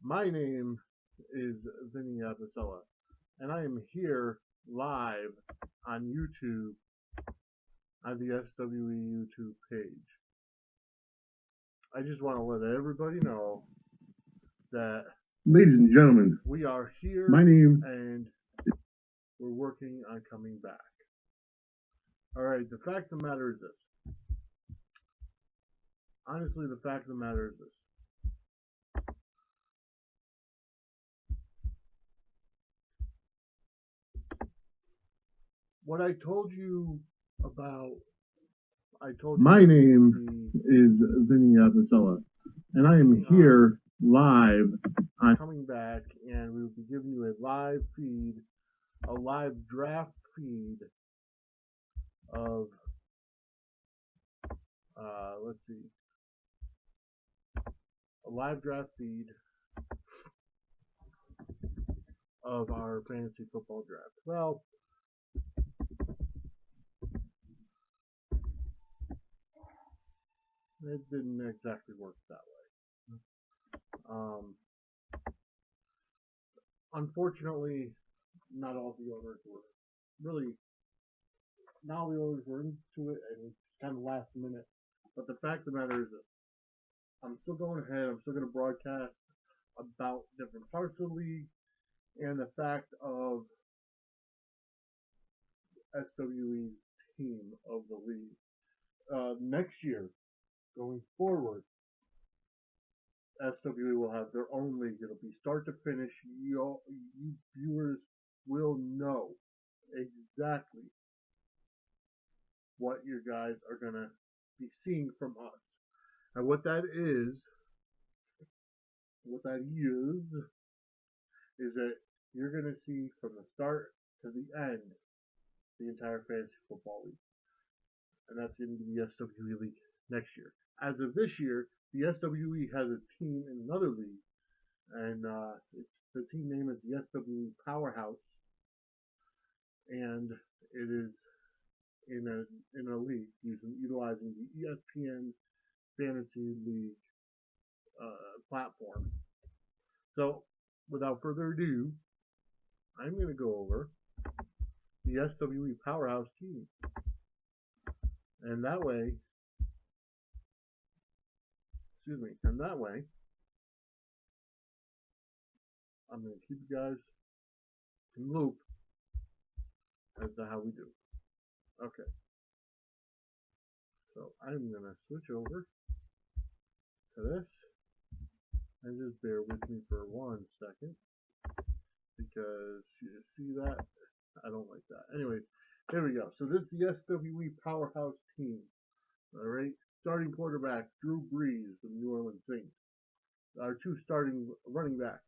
My name is Vinny Avicella, and I am here live on YouTube on the SWE YouTube page. I just want to let everybody know that, Ladies and gentlemen, we are here my name and we're working on coming back. Alright, the fact of the matter is this. Honestly, the fact of the matter is this. What I told you about, my name is Vinny Avicella, and I am here live on coming back, and we will be giving you a live feed, a live draft feed of, let's see, a live draft feed of our fantasy football draft. Well, it didn't exactly work that way. Unfortunately, not all the owners were really, not all the owners were into it, and it's kind of last minute. But the fact of the matter is this. I'm still going ahead, I'm still going to broadcast about different parts of the league and the fact of SWE's team of the league. Next year, going forward, SWE will have their own league. It'll be start to finish. You viewers will know exactly what you guys are going to be seeing from us. And what that is that you're going to see from the start to the end the entire fantasy football league. And that's going to be the SWE league next year. As of this year, the SWE has a team in another league, and the team name is the SWE Powerhouse, and it is in a league utilizing the ESPN Fantasy League platform. So, without further ado, I'm going to go over the SWE Powerhouse team, and that way, I'm going to keep you guys in the loop as to how we do. Okay. So I'm going to switch over to this, and just bear with me for 1 second, because you see that? I don't like that. Anyways, here we go. So this is the SWE Powerhouse team. Alright, starting quarterback, Drew Brees from New Orleans Saints. Our two starting running backs,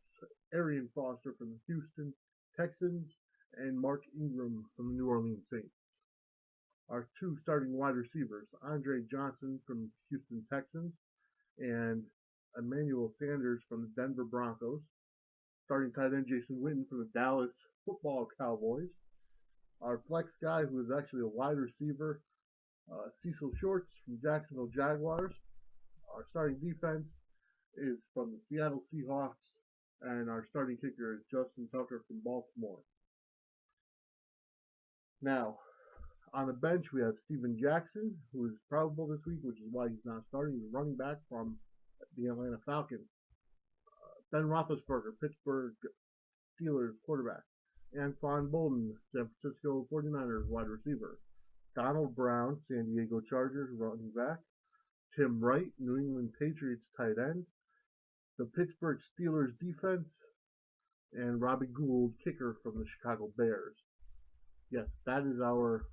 Arian Foster from the Houston Texans and Mark Ingram from the New Orleans Saints. Our two starting wide receivers, Andre Johnson from the Houston Texans and Emmanuel Sanders from the Denver Broncos. Starting tight end, Jason Witten from the Dallas Football Cowboys. Our flex guy, who is actually a wide receiver, Cecil Shorts from Jacksonville Jaguars. Our starting defense is from the Seattle Seahawks, and our starting kicker is Justin Tucker from Baltimore. Now, on the bench, we have Steven Jackson, who is probable this week, which is why he's not starting. He's running back from the Atlanta Falcons. Ben Roethlisberger, Pittsburgh Steelers quarterback. Anquan Bolden, San Francisco 49ers wide receiver. Donald Brown, San Diego Chargers running back. Tim Wright, New England Patriots tight end. The Pittsburgh Steelers defense. And Robbie Gould, kicker from the Chicago Bears. Yes, that is our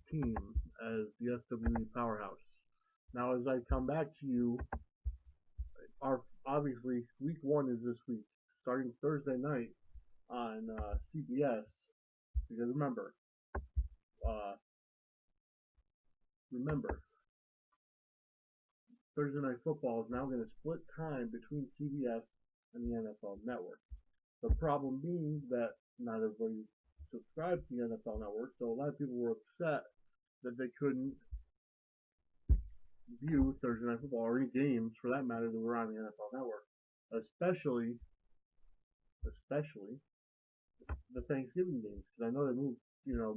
team as the SWE Powerhouse. Now, as I come back to you, obviously week 1 is this week, starting Thursday night on CBS. Because remember, Thursday Night Football is now going to split time between CBS and the NFL Network. The problem being that not everybody subscribes to the NFL Network, so a lot of people were upset that they couldn't view Thursday Night Football or any games for that matter that were on the NFL Network, especially the Thanksgiving games, because I know they moved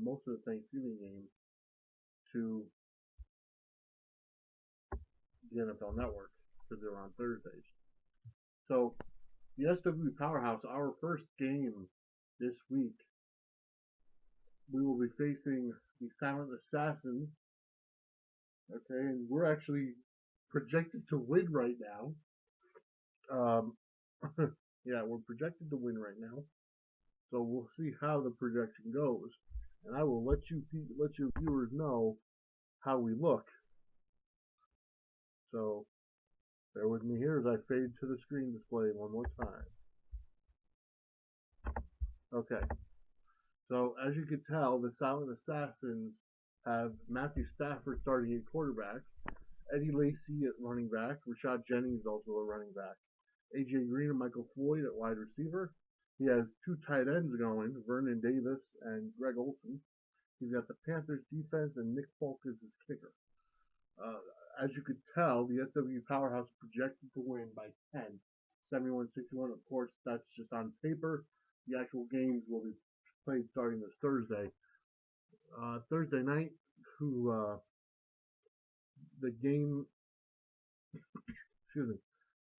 most of the Thanksgiving games to the NFL Network because they were on Thursdays. So the SWE Powerhouse, our first game this week, we will be facing the Silent Assassins. Okay, and we're actually projected to win right now. Yeah, we're projected to win right now. So we'll see how the projection goes, and I will let you viewers know how we look. So bear with me here as I fade to the screen display one more time. Okay. So as you can tell, the Silent Assassins have Matthew Stafford starting at quarterback, Eddie Lacy at running back, Rashad Jennings also a running back, AJ Green and Michael Floyd at wide receiver. He has two tight ends going, Vernon Davis and Greg Olsen. He's got the Panthers defense and Nick Folk is his kicker. As you could tell, the SW Powerhouse projected to win by 10, 71-61. Of course, that's just on paper. The actual games will be played starting this Thursday. Thursday night, the game,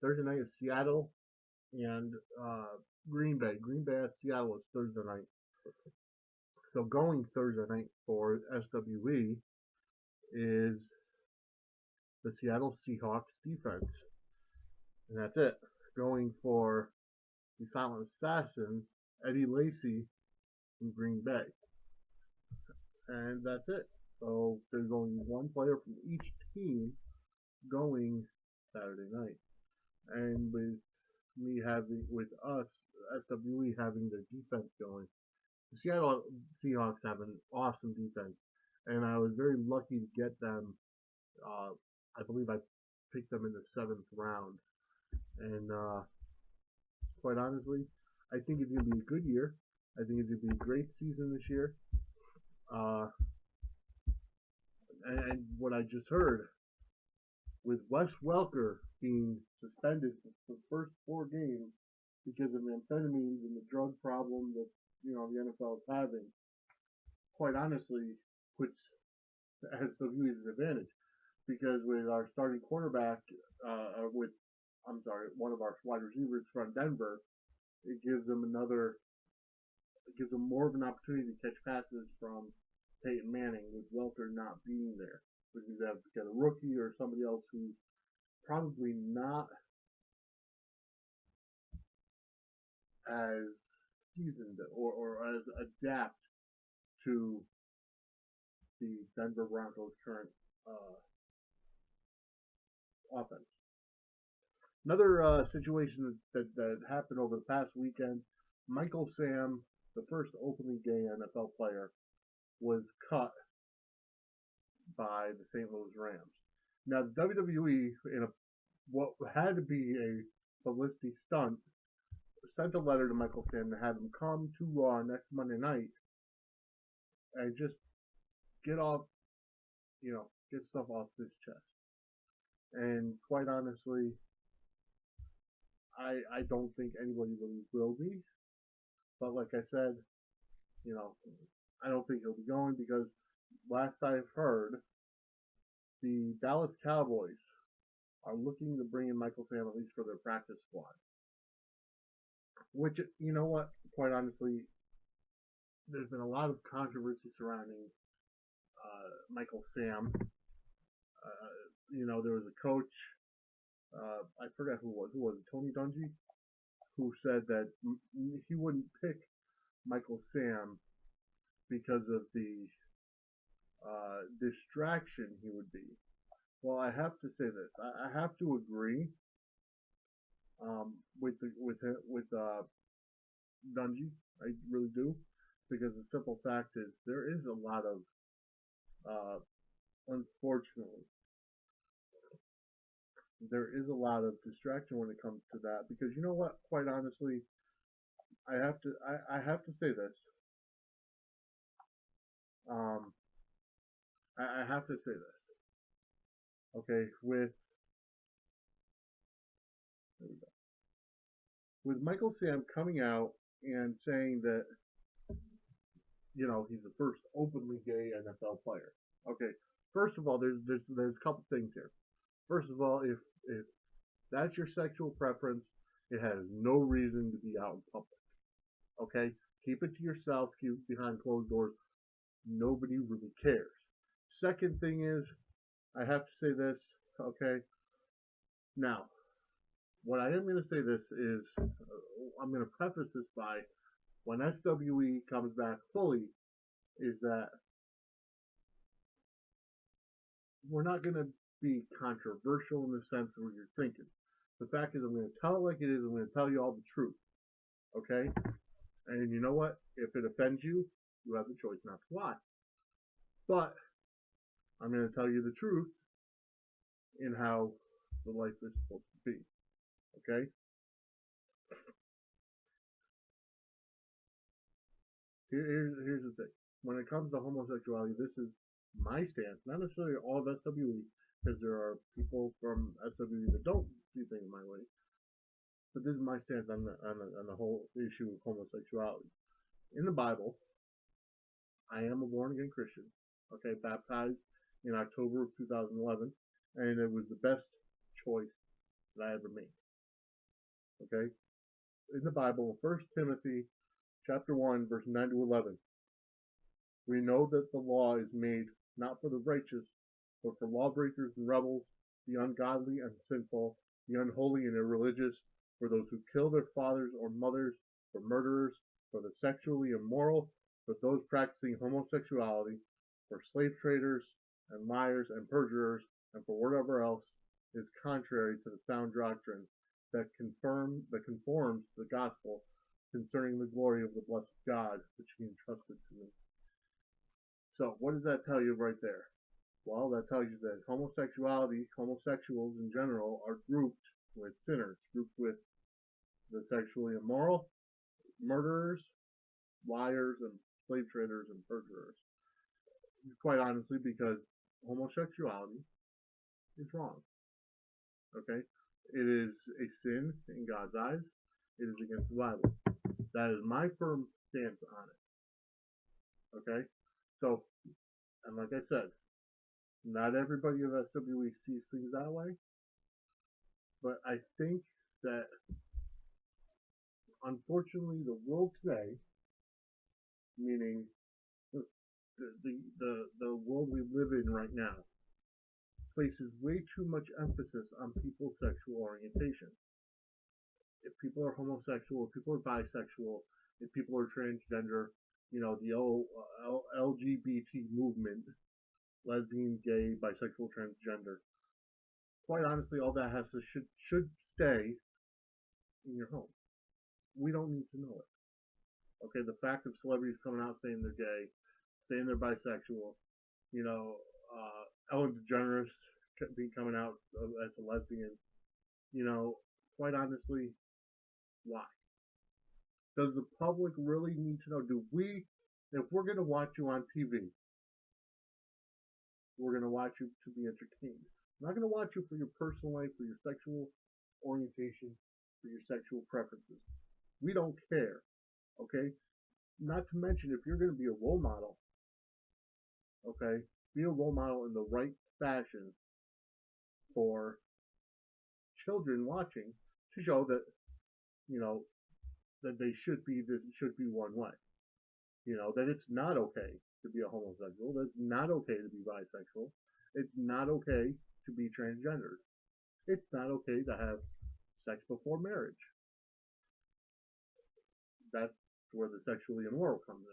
Thursday night is Seattle and Green Bay. Green Bay at Seattle is Thursday night. So going Thursday night for SWE is the Seattle Seahawks defense. And that's it. Going for the Silent Assassins, Eddie Lacy from Green Bay. And that's it. So there's only one player from each team going Saturday night. And with us, SWE having their defense going. The Seattle Seahawks have an awesome defense. And I was very lucky to get them. I believe I picked them in the 7th round. And quite honestly, I think it's going to be a good year. I think it's going to be a great season this year. And what I just heard, with Wes Welker being suspended for the first 4 games because of amphetamines and the drug problem that the NFL is having, quite honestly, puts SWE at an advantage. Because with our starting quarterback, one of our wide receivers from Denver, it gives them more of an opportunity to catch passes from Peyton Manning with Welker not being there. Because you have to get a rookie or somebody else who's probably not as seasoned or as adept to the Denver Broncos' current offense. Another situation that happened over the past weekend, Michael Sam, the first openly gay NFL player, was cut by the St. Louis Rams. Now, the WWE, in what had to be a publicity stunt, sent a letter to Michael Sam to have him come to Raw next Monday night and just get stuff off his chest. And quite honestly, I don't think anybody really will be. But like I said, I don't think he'll be going because last I've heard, the Dallas Cowboys are looking to bring in Michael Sam at least for their practice squad. Which, you know what, quite honestly, there's been a lot of controversy surrounding Michael Sam. There was a coach, I forgot who it was, Tony Dungy, who said that he wouldn't pick Michael Sam because of the distraction he would be. Well, I have to say this. I have to agree with Dungy. I really do, because the simple fact is there is a lot of unfortunately, there is a lot of distraction when it comes to that. Because you know what? Quite honestly, I have to say this. I have to say this. Okay, with Michael Sam coming out and saying that he's the first openly gay NFL player. Okay, first of all, there's a couple things here. First of all, if that's your sexual preference, it has no reason to be out in public. Okay, keep it to yourself. Keep it behind closed doors. Nobody really cares. Second thing is, I have to say this. Okay, now what I am going to say this is, I'm going to preface this by when SWE comes back fully, is that we're not going to be controversial in the sense of what you're thinking. The fact is, I'm going to tell it like it is. I'm going to tell you all the truth. Okay? And you know what? If it offends you, you have the choice not to watch. But I'm going to tell you the truth in how the life is supposed to be. Okay? Here's the thing. When it comes to homosexuality, this is my stance, not necessarily all of SWE, because there are people from SWE that don't see things my way. But this is my stance on the whole issue of homosexuality. In the Bible, I am a born again Christian. Okay, baptized in October of 2011, and it was the best choice that I ever made. Okay, in the Bible, 1 Timothy chapter 1, verse 9 to 11, we know that the law is made not for the righteous, but for lawbreakers and rebels, the ungodly and sinful, the unholy and irreligious, for those who kill their fathers or mothers, for murderers, for the sexually immoral, for those practicing homosexuality, for slave traders and liars and perjurers, and for whatever else is contrary to the sound doctrine that conforms to the gospel concerning the glory of the blessed God which he entrusted to me. So what does that tell you right there? Well, that tells you that homosexuality, homosexuals in general, are grouped with sinners, grouped with the sexually immoral, murderers, liars, and slave traders and perjurers. Quite honestly, because homosexuality is wrong. Okay? It is a sin in God's eyes. It is against the Bible. That is my firm stance on it. Okay? So, and like I said, not everybody of SWE sees things that way, but I think that unfortunately the world today, meaning the world we live in right now, places way too much emphasis on people's sexual orientation. If people are homosexual, if people are bisexual, if people are transgender, the LGBT movement, lesbian, gay, bisexual, transgender. Quite honestly, all that should stay in your home. We don't need to know it. Okay, the fact of celebrities coming out saying they're gay, saying they're bisexual, Ellen DeGeneres be coming out as a lesbian, quite honestly, why? Does the public really need to know? If we're going to watch you on TV, we're going to watch you to be entertained. We're not going to watch you for your personal life, for your sexual orientation, for your sexual preferences. We don't care. Okay? Not to mention, if you're going to be a role model, okay, be a role model in the right fashion for children watching to show that, that they should be one way. That it's not okay to be a homosexual. That it's not okay to be bisexual. It's not okay to be transgendered. It's not okay to have sex before marriage. That's where the sexually immoral comes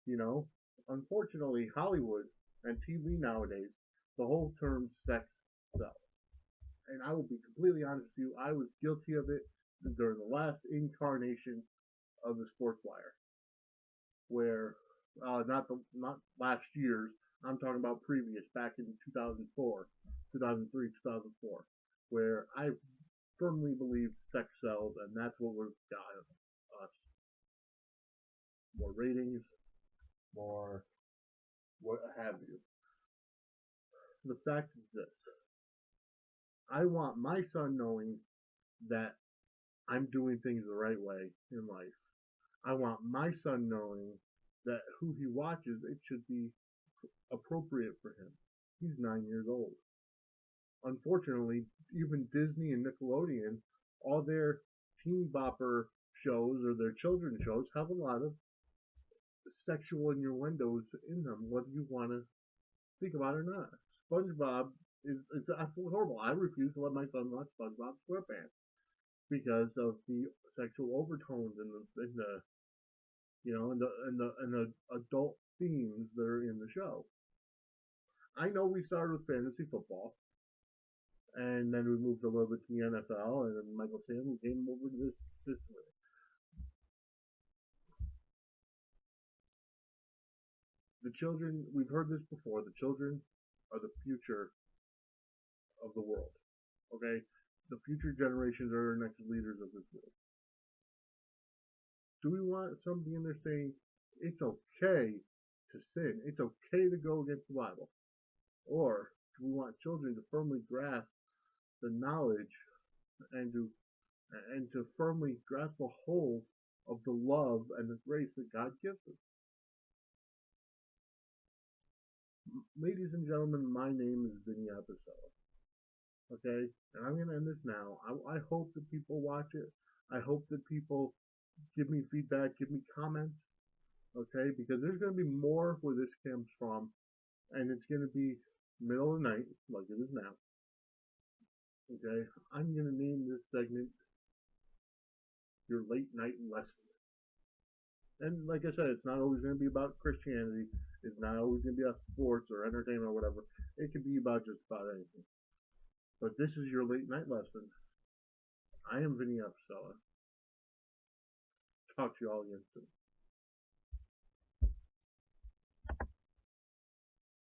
in. Unfortunately, Hollywood and TV nowadays, the whole term sex sells. And I will be completely honest with you, I was guilty of it during the last incarnation of the Sports Wire, where not last year's, I'm talking about previous, back in 2004, 2003, 2004, where I firmly believed sex sells, and that's what would have got us more ratings, more what have you. The fact is this: I want my son knowing that I'm doing things the right way in life. I want my son knowing that who he watches, it should be appropriate for him. He's 9 years old. Unfortunately, even Disney and Nickelodeon, all their teen bopper shows or their children's shows have a lot of sexual innuendos in them, whether you want to think about it or not. SpongeBob is absolutely horrible. I refuse to let my son watch SpongeBob SquarePants because of the sexual overtones and the and the adult themes that are in the show. I know we started with fantasy football, and then we moved a little bit to the NFL, and then Michael Sam came over to this way. The children, we've heard this before. The children are the future of the world. Okay, the future generations are the next leaders of this world. Do we want somebody in there saying it's okay to sin? It's okay to go against the Bible, or do we want children to firmly grasp the knowledge and to firmly grasp a hold of the love and the grace that God gives us? Ladies and gentlemen, my name is Vinny Apicella. Okay, and I'm going to end this now. I hope that people watch it. I hope that people give me feedback, give me comments. Okay, because there's going to be more where this comes from, and it's going to be middle of the night, like it is now. Okay, I'm going to name this segment Your Late Night Lesson. And like I said, it's not always going to be about Christianity. It's not always going to be about sports or entertainment or whatever. It can be about just about anything. But this is your late night lesson. I am Vinny Apicella. Talk to you all again soon.